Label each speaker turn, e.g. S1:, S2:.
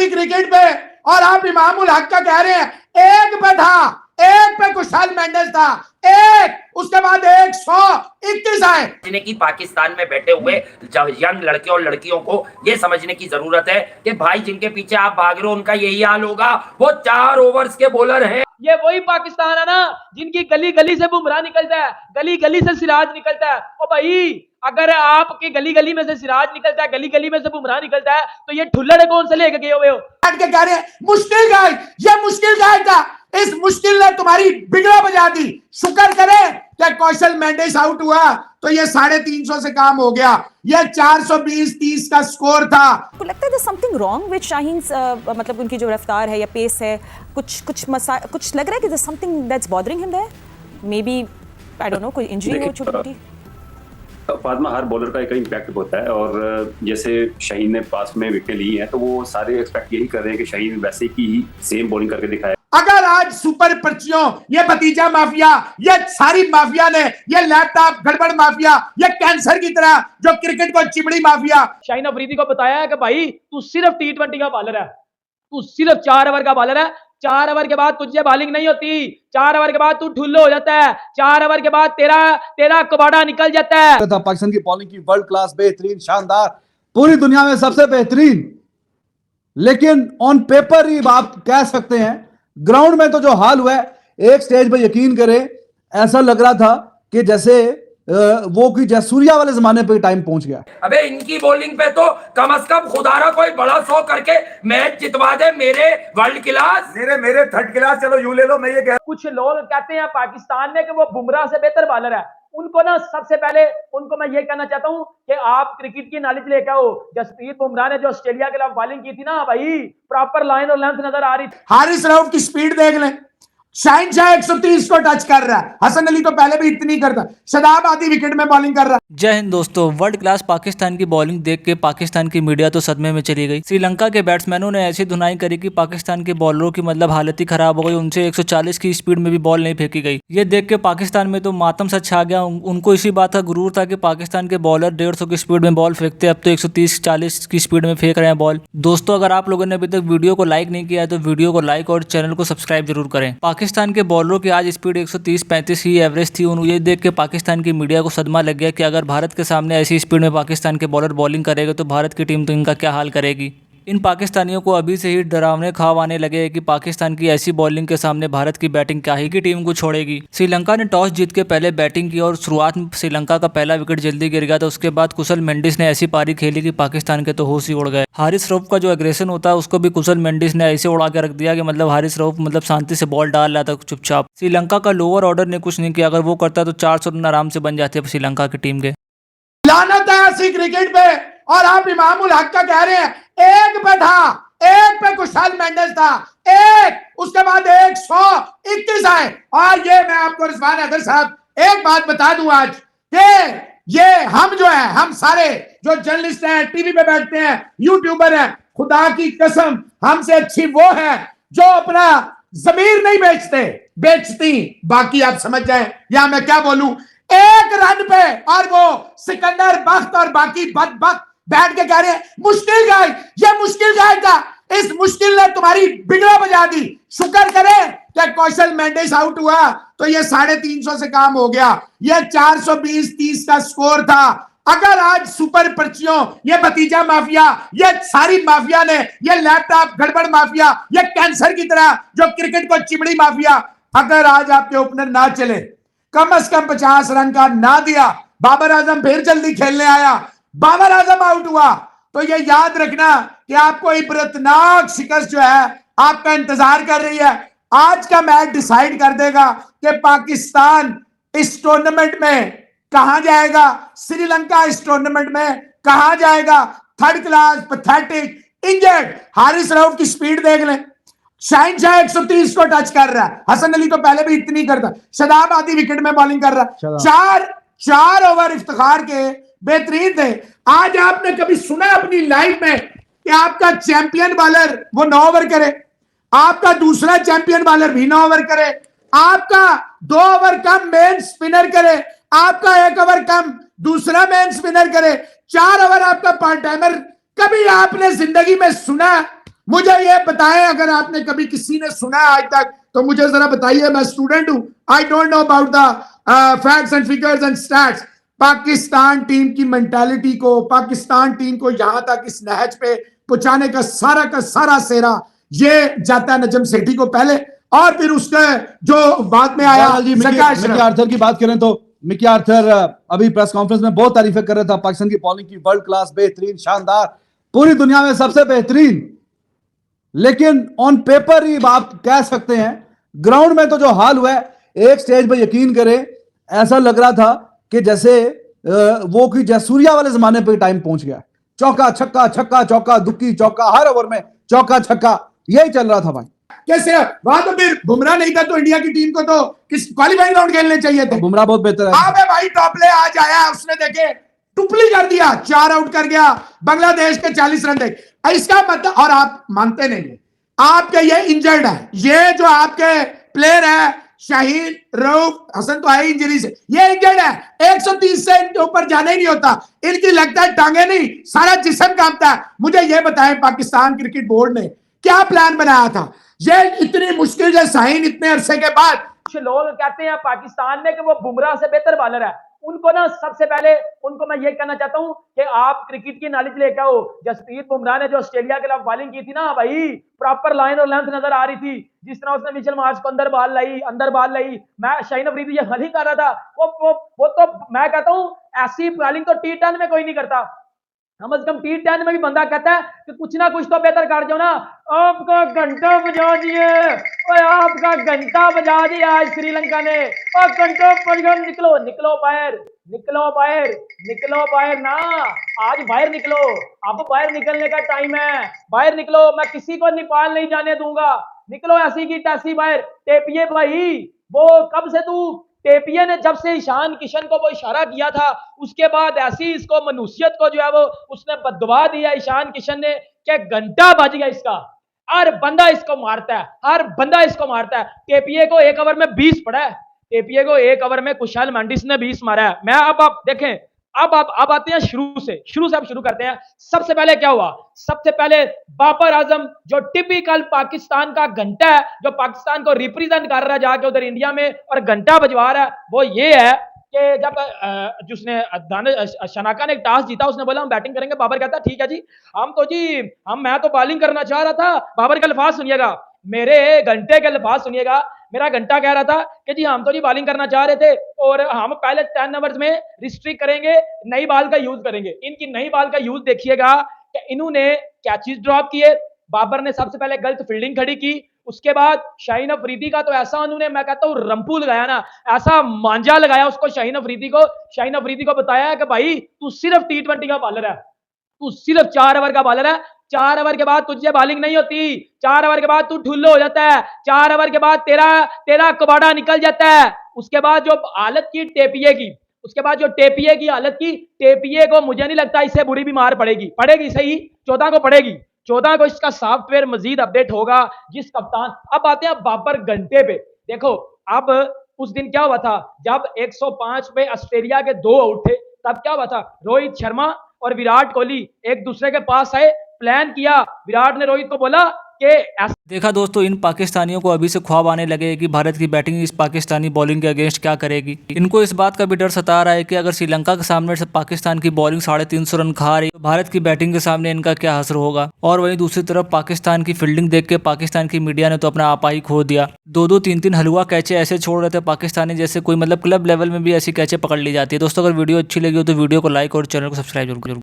S1: ऐसी क्रिकेट पे और आप इमामुल हक का कह रहे हैं एक पे था, एक पे कुशाल मेंडेस था, एक उसके बाद 121 आए।
S2: समझने की पाकिस्तान में बैठे हुए यंग लड़के और लड़कियों को ये समझने की जरूरत है कि भाई जिनके पीछे आप भाग रहे हो उनका यही हाल होगा। वो 4 ओवर्स के बॉलर हैं।
S3: ये वही पाकिस्तान है ना जिनकी गली गली से बुमराह निकलता है, गली गली से सिराज निकलता है। ओ भाई, अगर आपकी गली गली में से सिराज निकलता है, गली गली में से बुमराह निकलता है, तो ये ठुल्लड़ कौन से लेके गए हुए हो?
S1: के कह रहे हैं मुश्किल गाइड, ये मुश्किल गाइड था, इस मुश्किल ने तुम्हारी बिगड़ा बजा दी। शुक्र करें कि कौशल मेंडिस आउट हुआ तो ये 350 से काम हो गया। ये 420-30 का स्कोर था।
S4: आपको लगता है समथिंग रॉन्ग विद शाहीन, मतलब उनकी जो रफ्तार है या पेस है, कुछ लग रहा है कि something that's bothering him there? Maybe I don't know, कोई इंजरी हो छोटी मोटी?
S5: फातिमा, हर बॉलर का एक इम्पैक्ट होता है और जैसे शाहीन ने पास में विकेट ली है तो वो सारे एक्सपेक्ट यही कर रहे हैं कि शाहीन वैसे की ही सेम बॉलिंग करके दिखाए।
S1: अगर आज सुपर पर्चियों, ये भतीजा माफिया, ये सारी माफिया ने, ये लैपटॉप गड़बड़ माफिया, ये कैंसर की तरह जो क्रिकेट को चिमड़ी माफिया
S3: शाहीन अफरीदी को बताया है कि भाई तू सिर्फ T20 का बॉलर है, तू सिर्फ 4 ओवर का बॉलर है। 4 ओवर के बाद तुझे बॉलिंग नहीं होती, 4 ओवर के बाद तू ठुल्लो हो जाता है, 4 ओवर के बाद तेरा कबाड़ा निकल जाता है।
S6: पाकिस्तान की बॉलिंग की वर्ल्ड क्लास, बेहतरीन, शानदार, पूरी दुनिया में सबसे बेहतरीन, लेकिन ऑन पेपर ही आप कह सकते हैं, ग्राउंड में तो जो हाल हुआ है, एक स्टेज पर यकीन करें ऐसा लग रहा था कि जैसे वो की जयसूर्या वाले जमाने पे टाइम पहुंच गया।
S2: अबे इनकी बॉलिंग पे तो कम से कम खुदारा कोई बड़ा शो करके मैच जितवा दे। मेरे वर्ल्ड क्लास,
S7: मेरे थर्ड क्लास, चलो यूं ले लो। मैं ये कह
S3: कुछ लोग कहते हैं पाकिस्तान में कि वो बुमराह से बेहतर बॉलर है। उनको ना सबसे पहले उनको मैं ये कहना चाहता हूं कि आप क्रिकेट की नॉलेज लेकर आओ। जसप्रीत बुमराह ने जो ऑस्ट्रेलिया के खिलाफ बॉलिंग की थी ना भाई, प्रॉपर लाइन और लेंथ नजर आ रही थी।
S1: हारिस रऊफ की स्पीड देख लें, शाहीन शाह 130 को टच कर रहा है, हसन अली तो पहले भी इतनी करता, शदाब आधी विकेट में बॉलिंग कर रहा है।
S8: जय हिंद दोस्तों। वर्ल्ड क्लास पाकिस्तान की बॉलिंग देख के पाकिस्तान की मीडिया तो सदमे में चली गई। श्रीलंका के बैट्समैनों ने ऐसी धुनाई करी कि पाकिस्तान के बॉलरों की मतलब हालत ही खराब हो गई। उनसे 140 की स्पीड में भी बॉल नहीं फेंकी गई। ये देख के पाकिस्तान में तो मातम सा छा गया। उनको इसी बात का गुरूर था कि पाकिस्तान के बॉलर 150 की स्पीड में बॉल फेंकते, अब तो 130-40 की स्पीड में फेंक रहे हैं बॉल। दोस्तों, अगर आप लोगों ने अभी तक वीडियो को लाइक नहीं किया है तो वीडियो को लाइक और चैनल को सब्सक्राइब जरूर करें। पाकिस्तान के बॉलरों की आज स्पीड 130-35 ही एवरेज थी। ये देख के पाकिस्तान की मीडिया को सदमा लग गया कि अगर भारत के सामने ऐसी स्पीड में पाकिस्तान के बॉलर बॉलिंग करेंगे तो भारत की टीम तो इनका क्या हाल करेगी। इन पाकिस्तानियों को अभी से ही डरावने ख्वाब आने लगे कि पाकिस्तान की ऐसी बॉलिंग के सामने भारत की बैटिंग क्या ही की टीम को छोड़ेगी। श्रीलंका ने टॉस जीत के पहले बैटिंग की और शुरुआत में श्रीलंका का पहला विकेट जल्दी गिर गया था। उसके बाद कुशल मेंडिस ने ऐसी पारी खेली कि पाकिस्तान के तो होश ही उड़ गए। हारिस रऊफ का जो एग्रेशन होता है उसको भी कुशल मेंडिस ने ऐसे उड़ा के रख दिया कि मतलब हारिस रऊफ मतलब शांति से बॉल डाल रहा था चुपचाप। श्रीलंका का लोअर ऑर्डर ने कुछ नहीं किया। अगर वो करता तो 400 रन आराम से बन जाते श्रीलंका की टीम के।
S1: लानत है ऐसी क्रिकेट पे और आप इमामुल हक का कह रहे हैं एक पे था, एक पे कुशाल मेंडेस था, एक उसके बाद 121 आए। और ये मैं आपको रिजवान हैदर साहब एक बात बता दूं आज कि ये हम जो है, हम सारे जो जर्नलिस्ट हैं, टीवी पे बैठते हैं, यूट्यूबर हैं, खुदा की कसम हमसे अच्छी वो है जो अपना जमीर नहीं बेचती। बाकी आप समझ जाएं या मैं क्या बोलूं। एक रन पे और वो सिकंदर बख्त और बाकी बदबख्त बैठ के कह रहे हैं मुश्किल गाइड, ये मुश्किल गाइड था, इस मुश्किल ने तुम्हारी बिगड़ा बजा दी। शुक्र करें कि कौशल मेंडिस आउट हुआ तो ये 350 से काम हो गया। ये 420-30 का स्कोर था। अगर आज सुपर पर्चियों, ये भतीजा माफिया, ये सारी माफिया ने, ये लैपटॉप गड़बड़ माफिया, ये कैंसर की तरह जो क्रिकेट को चिमड़ी माफिया, अगर आज आपके ओपनर ना चले, कम से कम 50 रन का ना दिया, बाबर आजम फिर जल्दी खेलने आया, बाबर आजम आउट हुआ, तो ये याद रखना कि आपको इबरतनाक शिकस्त जो है आपका इंतजार कर रही है। आज का मैच डिसाइड कर देगा कि पाकिस्तान इस टूर्नामेंट में कहां जाएगा, श्रीलंका इस टूर्नामेंट में कहां जाएगा। Third class, pathetic, injured. Haris Rauf की स्पीड देख लें, शाहीन शाह 130 को टच कर रहा है, हसन अली तो पहले भी इतनी करता, शदाब आधी विकेट में बॉलिंग कर रहा है। 4 ओवर इफ्तिखार के बेहतरीन थे। आज आपने कभी सुना अपनी लाइफ में कि आपका चैंपियन बॉलर वो 9 ओवर करे, आपका दूसरा चैंपियन बॉलर भी 9 ओवर करे, आपका 2 ओवर कम मेन स्पिनर करे, आपका 1 ओवर कम दूसरा मेन स्पिनर करे, 4 ओवर आपका पार्ट टाइमर। कभी आपने जिंदगी में सुना मुझे ये बताएं, अगर आपने कभी किसी ने सुना है आज तक तो मुझे जरा बताइए। मैं स्टूडेंट हूं, आई don't know about the facts and figures and stats. Pakistan team की मेंटालिटी को, पाकिस्तान टीम को यहां तक इस नहज पे पहुंचाने का सारा सेरा ये जाता है नजम सेठी को पहले, और फिर उसके जो बाद में आया
S6: जी मिकी आर्थर की बात करें तो मिकी आर्थर अभी प्रेस कॉन्फ्रेंस में बहुत तारीफें कर रहा था पाकिस्तान की बॉलिंग की, वर्ल्ड क्लास, बेहतरीन, शानदार, पूरी दुनिया में सबसे बेहतरीन। लेकिन ऑन पेपर ही आप कह सकते हैं, ग्राउंड में तो जो हाल हुआ है, एक स्टेज पर यकीन करें ऐसा लग रहा था कि जैसे वो कि जयसूर्या वाले जमाने पे टाइम पहुंच गया। चौका छक्का, छक्का चौका, दुक्की चौका, हर ओवर में चौका छक्का, यही चल रहा था भाई।
S1: कैसे वहां तो फिर बुमराह नहीं था तो इंडिया की टीम को तो किस क्वालिफाइंग राउंड खेलने चाहिए थे।
S6: बुमराह बहुत बेहतर है।
S1: हाँ भाई, टॉपले आज आया, उसने देखे टुपली कर दिया, 4 आउट कर गया, बांग्लादेश के 40 रन देख। इसका मतलब, और आप मानते नहीं है, आपके ये इंजर्ड है, ये जो आपके प्लेयर है शाहीन, रऊफ हसन तो है इंजरी से, ये इंजर्ड है, 130 से इनके ऊपर जाना ही नहीं होता, इनकी लगता है टांगे नहीं, सारा जिस्म कांपता है। मुझे ये बताएं, पाकिस्तान क्रिकेट बोर्ड ने क्या प्लान बनाया था? ये इतनी मुश्किल से शाहीन इतने अरसे के बाद,
S3: कुछ लोग कहते हैं पाकिस्तान में कि वो बुमराह से बेहतर बॉलर है। उनको ना सबसे पहले उनको मैं ये कहना चाहता हूं कि आप क्रिकेट की नॉलेज लेकर आओ। जसप्रीत बुमराह ने जो ऑस्ट्रेलिया के खिलाफ बॉलिंग की थी ना भाई, प्रॉपर लाइन और लेंथ नजर आ रही थी। जिस तरह उसने मिचेल मार्श को अंदर बॉल लाई, मैं शाहीन अफरीदी ये गलती कर रहा था, वो तो मैं कहता हूं ऐसी बॉलिंग तो T10 में कोई नहीं करता। कम से कम T10 में भी बंदा कहता है कि कुछ ना कुछ तो बेहतर कर जाओ ना। आपका घंटा बजा दिए, आपका घंटा बजा दिया आज श्रीलंका ने। और घंटों पर निकलो बाहर ना, आज बाहर निकलो, अब बाहर निकलने का टाइम है, बाहर निकलो। मैं किसी को नेपाल नहीं जाने दूंगा, निकलो ऐसी की तैसी बाहर। टेपिए भाई, वो कब से तू टेपिए ने जब से ईशान किशन को वो इशारा किया था, उसके बाद ऐसी इसको मनुष्यत को जो है वो उसने बददुआ दिया ईशान किशन ने कि घंटा बज गया इसका। हर बंदा इसको मारता है। टेपिए को 1 ओवर में 20 पड़ा है, टेपिए को 1 ओवर में कुशाल मेंडिस ने 20 मारा है। मैं अब आप देखें, अब आते हैं शुरू से अब शुरू करते हैं। सबसे पहले क्या हुआ? सबसे पहले बाबर आजम जो टिपिकल पाकिस्तान का घंटा है, जो पाकिस्तान को रिप्रेजेंट कर रहा है जाके उधर इंडिया में और घंटा बजवा रहा है, वो ये है कि जब जिसने शनाका ने एक टॉस जीता, उसने बोला हम बैटिंग करेंगे। बाबर कहता ठीक है जी, मैं तो बॉलिंग करना चाह रहा था। बाबर के अल्फाज सुनिएगा, मेरे घंटे के अल्फाज सुनिएगा। मेरा घंटा कह रहा था कि जी हम तो जी बॉलिंग करना चाह रहे थे और हम पहले 10 ओवर्स में रिस्ट्रिक्ट करेंगे, नई बॉल का यूज करेंगे। इनकी नई बॉल का यूज देखिएगा कि इन्होंने कैचेस ड्रॉप किए। बाबर ने सबसे पहले गलत फील्डिंग खड़ी की, उसके बाद शाहीन अफरीदी का तो ऐसा उन्होंने, मैं कहता हूं रंपू लगाया ना, ऐसा मांझा लगाया उसको शाहीन अफरीदी को बताया कि भाई तू सिर्फ T20 का बॉलर है, तू सिर्फ 4 ओवर का बॉलर है। 4 ओवर के बाद तुझे बॉलिंग नहीं होती, 4 ओवर के बाद तू ठुल्लो हो जाता है, 4 ओवर के बाद तेरा कबाड़ा निकल जाता है। उसके बाद जो हालत की टेपिए की, हालत की, टेपिए को मुझे नहीं लगता इससे बुरी बीमार पड़ेगी सही, 14 को पड़ेगी, 14 को इसका सॉफ्टवेयर मजीद अपडेट होगा। जिस कप्तान, अब आते हैं बाबर घंटे पे। देखो अब उस दिन क्या हुआ था, जब 105 पे ऑस्ट्रेलिया के 2 आउट थे, तब क्या हुआ था, रोहित शर्मा और विराट कोहली एक दूसरे के पास आए, प्लान किया। विराट ने रोहित को बोला कि
S8: देखा दोस्तों, इन पाकिस्तानियों को अभी से ख्वाब आने लगे कि भारत की बैटिंग इस पाकिस्तानी बॉलिंग के अगेंस्ट क्या करेगी। इनको इस बात का भी डर सता रहा है कि अगर श्रीलंका के सामने से पाकिस्तान की बॉलिंग 350 रन खा रही, तो भारत की बैटिंग के सामने इनका क्या असर होगा। और वहीं दूसरी तरफ पाकिस्तान की फील्डिंग देख के पाकिस्तान की मीडिया ने तो अपना आपा ही खो दिया। 2-2, 3-3 हलवा कैचे ऐसे छोड़ रहे थे पाकिस्तानी, जैसे कोई मतलब क्लब लेवल में भी ऐसी कैचे पकड़ ली जाती है। दोस्तों अगर वीडियो अच्छी लगी हो तो वीडियो को लाइक और चैनल को सब्सक्राइब जरूर करें।